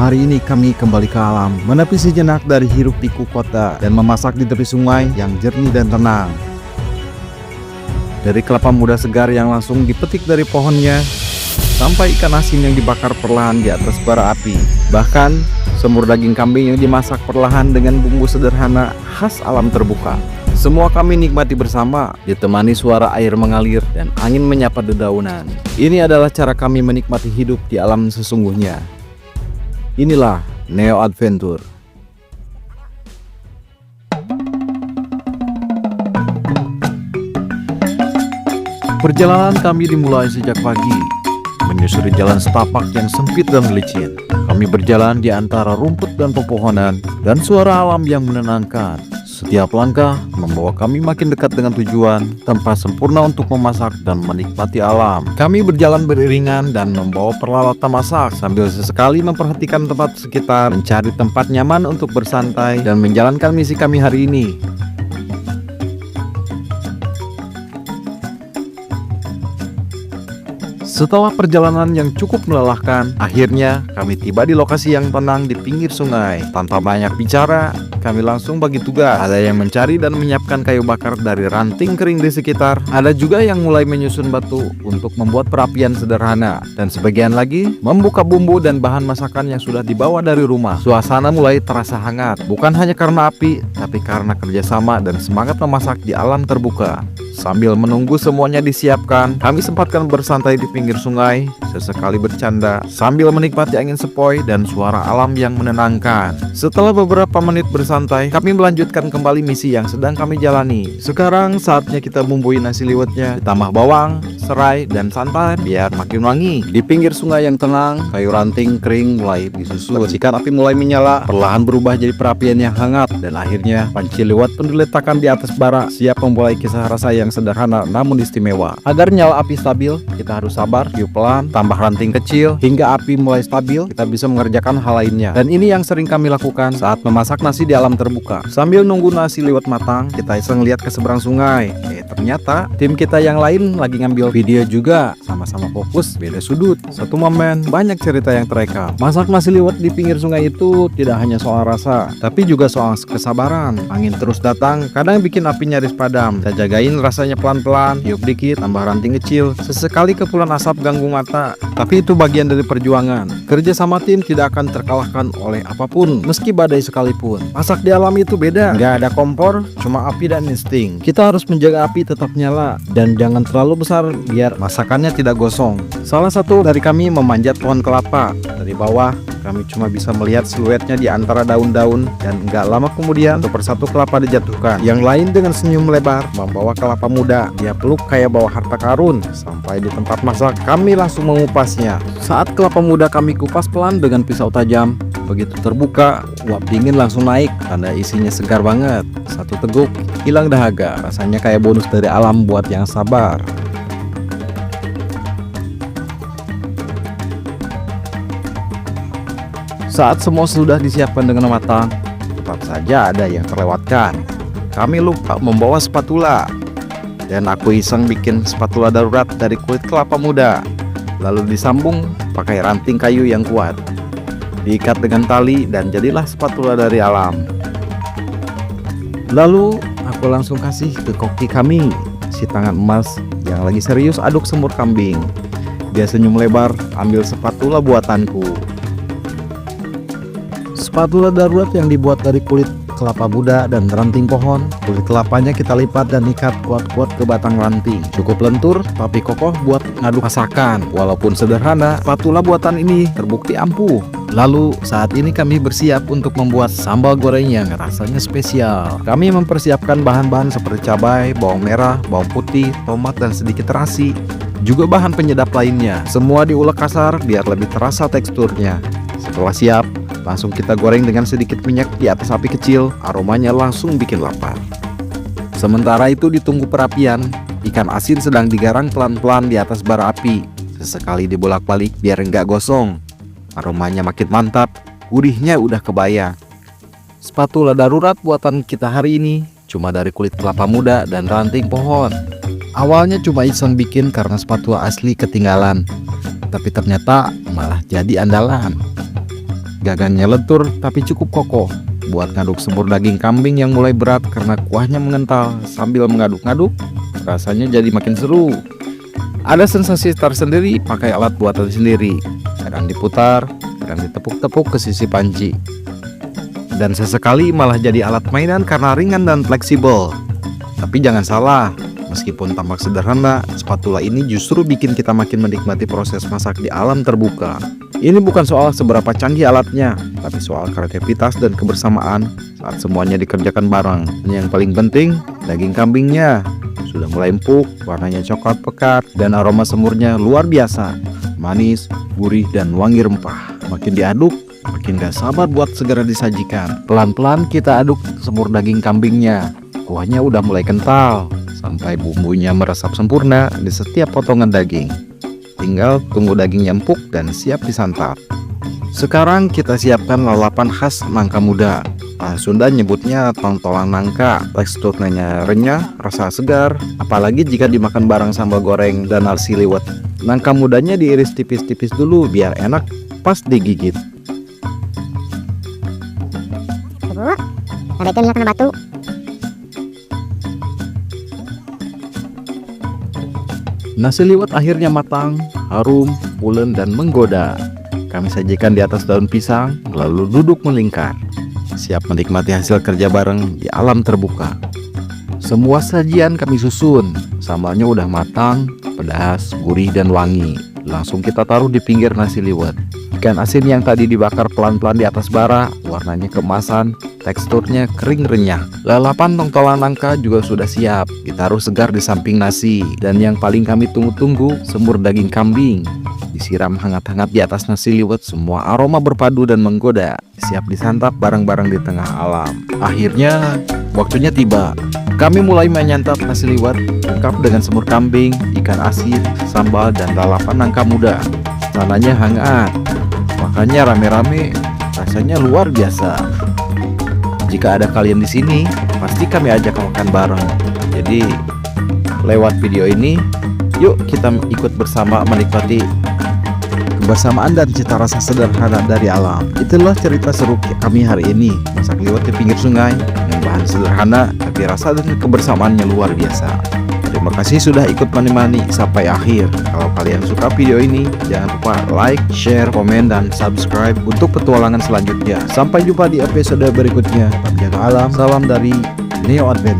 Hari ini kami kembali ke alam, menepi sejenak dari hiruk pikuk kota dan memasak di tepi sungai yang jernih dan tenang. Dari kelapa muda segar yang langsung dipetik dari pohonnya, sampai ikan asin yang dibakar perlahan di atas bara api. Bahkan, semur daging kambing yang dimasak perlahan dengan bumbu sederhana khas alam terbuka. Semua kami nikmati bersama, ditemani suara air mengalir dan angin menyapa dedaunan. Ini adalah cara kami menikmati hidup di alam sesungguhnya. Inilah Neo Adventure. Perjalanan kami dimulai sejak pagi, menyusuri jalan setapak yang sempit dan licin. Kami berjalan di antara rumput dan pepohonan dan suara alam yang menenangkan. Setiap langkah membawa kami makin dekat dengan tujuan, tempat sempurna untuk memasak dan menikmati alam. Kami berjalan beriringan dan membawa peralatan masak sambil sesekali memperhatikan tempat sekitar, mencari tempat nyaman untuk bersantai dan menjalankan misi kami hari ini. Setelah perjalanan yang cukup melelahkan, akhirnya kami tiba di lokasi yang tenang di pinggir sungai. Tanpa banyak bicara, kami langsung bagi tugas. Ada yang mencari dan menyiapkan kayu bakar dari ranting kering di sekitar. Ada juga yang mulai menyusun batu untuk membuat perapian sederhana. Dan sebagian lagi membuka bumbu dan bahan masakan yang sudah dibawa dari rumah. Suasana mulai terasa hangat, bukan hanya karena api, tapi karena kerjasama dan semangat memasak di alam terbuka. Sambil menunggu semuanya disiapkan, kami sempatkan bersantai di pinggir sungai, sesekali bercanda, sambil menikmati angin sepoi dan suara alam yang menenangkan. Setelah beberapa menit bersantai, kami melanjutkan kembali misi yang sedang kami jalani. Sekarang saatnya kita bumbui nasi liwetnya, ditambah bawang, serai, dan santan biar makin wangi. Di pinggir sungai yang tenang, kayu ranting kering mulai disusun. Percikan api mulai menyala, perlahan berubah jadi perapian yang hangat, dan akhirnya panci liwet pun diletakkan di atas bara, siap memulai kisah rasa yang sederhana namun istimewa. Agar nyala api stabil, kita harus sabar, tiup pelan, tambah ranting kecil, hingga api mulai stabil, kita bisa mengerjakan hal lainnya. Dan ini yang sering kami lakukan saat memasak nasi di alam terbuka. Sambil nunggu nasi liwet matang, kita iseng lihat ke seberang sungai. Ternyata tim kita yang lain lagi ngambil video juga, sama-sama fokus, beda sudut. Satu momen, banyak cerita yang terekam. Masak nasi liwet di pinggir sungai itu tidak hanya soal rasa, tapi juga soal kesabaran. Angin terus datang, kadang bikin api nyaris padam. Kita jagain rasanya pelan-pelan, tiup dikit, tambah ranting kecil. Sesekali kepulan asap ganggu mata, tapi itu bagian dari perjuangan. Kerja sama tim tidak akan terkalahkan oleh apapun, meski badai sekalipun. Masak di alam itu beda, nggak ada kompor, cuma api dan insting. Kita harus menjaga api tetap nyala dan jangan terlalu besar biar masakannya tidak gosong. Salah satu dari kami memanjat pohon kelapa. Dari bawah kami cuma bisa melihat siluetnya di antara daun-daun, dan nggak lama kemudian satu persatu kelapa dijatuhkan. Yang lain dengan senyum lebar membawa kelapa muda. Dia peluk kayak bawa harta karun. Sampai di tempat masak, kami langsung mengupasnya. Saat kelapa muda kami kupas pelan dengan pisau tajam, begitu terbuka, uap dingin langsung naik. Tanda isinya segar banget. Satu teguk, hilang dahaga. Rasanya kayak bonus dari alam buat yang sabar. Saat semua sudah disiapkan dengan matang, tetap saja ada yang terlewatkan. Kami lupa membawa spatula, dan aku iseng bikin spatula darurat dari kulit kelapa muda. Lalu disambung pakai ranting kayu yang kuat, diikat dengan tali, dan jadilah spatula dari alam. Lalu aku langsung kasih ke koki kami, si tangan emas yang lagi serius aduk semur kambing. Dia senyum lebar, ambil spatula buatanku. Spatula darurat yang dibuat dari kulit kelapa muda dan ranting pohon. Kulit kelapanya kita lipat dan ikat kuat-kuat ke batang ranting. Cukup lentur tapi kokoh buat ngaduk masakan. Walaupun sederhana, spatula buatan ini terbukti ampuh. Lalu saat ini kami bersiap untuk membuat sambal goreng yang rasanya spesial. Kami mempersiapkan bahan-bahan seperti cabai, bawang merah, bawang putih, tomat, dan sedikit terasi. Juga bahan penyedap lainnya. Semua diulek kasar biar lebih terasa teksturnya. Setelah siap, langsung kita goreng dengan sedikit minyak di atas api kecil. Aromanya langsung bikin lapar. Sementara itu ditunggu perapian, ikan asin sedang digarang pelan-pelan di atas bara api. Sesekali dibolak-balik biar enggak gosong. Aromanya makin mantap, gurihnya udah kebayang. Spatula darurat buatan kita hari ini cuma dari kulit kelapa muda dan ranting pohon. Awalnya cuma iseng bikin karena spatula asli ketinggalan, tapi ternyata malah jadi andalan. Gagannya lentur tapi cukup kokoh buat ngaduk semur daging kambing yang mulai berat karena kuahnya mengental. Sambil mengaduk-ngaduk, rasanya jadi makin seru. Ada sensasi tersendiri pakai alat buatan sendiri. Kadang diputar, kadang ditepuk-tepuk ke sisi panci. Dan sesekali malah jadi alat mainan karena ringan dan fleksibel. Tapi jangan salah, meskipun tampak sederhana, spatula ini justru bikin kita makin menikmati proses masak di alam terbuka. Ini bukan soal seberapa canggih alatnya, tapi soal kreativitas dan kebersamaan saat semuanya dikerjakan bareng. Dan yang paling penting, daging kambingnya sudah mulai empuk, warnanya coklat pekat, dan aroma semurnya luar biasa. Manis, gurih, dan wangi rempah. Makin diaduk, makin gak sabar buat segera disajikan. Pelan-pelan kita aduk semur daging kambingnya. Kuahnya udah mulai kental, sampai bumbunya meresap sempurna di setiap potongan daging. Tinggal tunggu dagingnya empuk dan siap disantap. Sekarang kita siapkan lalapan khas nangka muda. Sunda nyebutnya tontolan nangka. Teksturnya renyah, rasa segar, apalagi jika dimakan bareng sambal goreng dan nasi liwet. Nangka mudanya diiris tipis-tipis dulu biar enak pas digigit. Sampai itu kena batu. Nasi liwet akhirnya matang, harum, pulen, dan menggoda. Kami sajikan di atas daun pisang, lalu duduk melingkar, siap menikmati hasil kerja bareng di alam terbuka. Semua sajian kami susun, sambalnya udah matang, pedas, gurih, dan wangi. Langsung kita taruh di pinggir nasi liwet. Ikan asin yang tadi dibakar pelan-pelan di atas bara, warnanya keemasan, teksturnya kering renyah. Lalapan tongtolan nangka juga sudah siap, ditaruh segar di samping nasi. Dan yang paling kami tunggu-tunggu, semur daging kambing. Disiram hangat-hangat di atas nasi liwet, semua aroma berpadu dan menggoda. Siap disantap bareng-bareng di tengah alam. Akhirnya, waktunya tiba. Kami mulai menyantap nasi liwet, lengkap dengan semur kambing, ikan asin, sambal, dan lalapan nangka muda. Sananya hangat, makanya rame-rame, rasanya luar biasa. Jika ada kalian di sini, pasti kami ajak makan bareng. Jadi, lewat video ini, yuk kita ikut bersama menikmati kebersamaan dan cita rasa sederhana dari alam. Itulah cerita seru kami hari ini, masak liwet di pinggir sungai yang bahan sederhana, tapi rasa dan kebersamaannya luar biasa. Terima kasih sudah ikut menemani sampai akhir. Kalau kalian suka video ini, jangan lupa like, share, komen, dan subscribe untuk petualangan selanjutnya. Sampai jumpa di episode berikutnya. Tetap jaga alam. Salam dari Neo Adventure.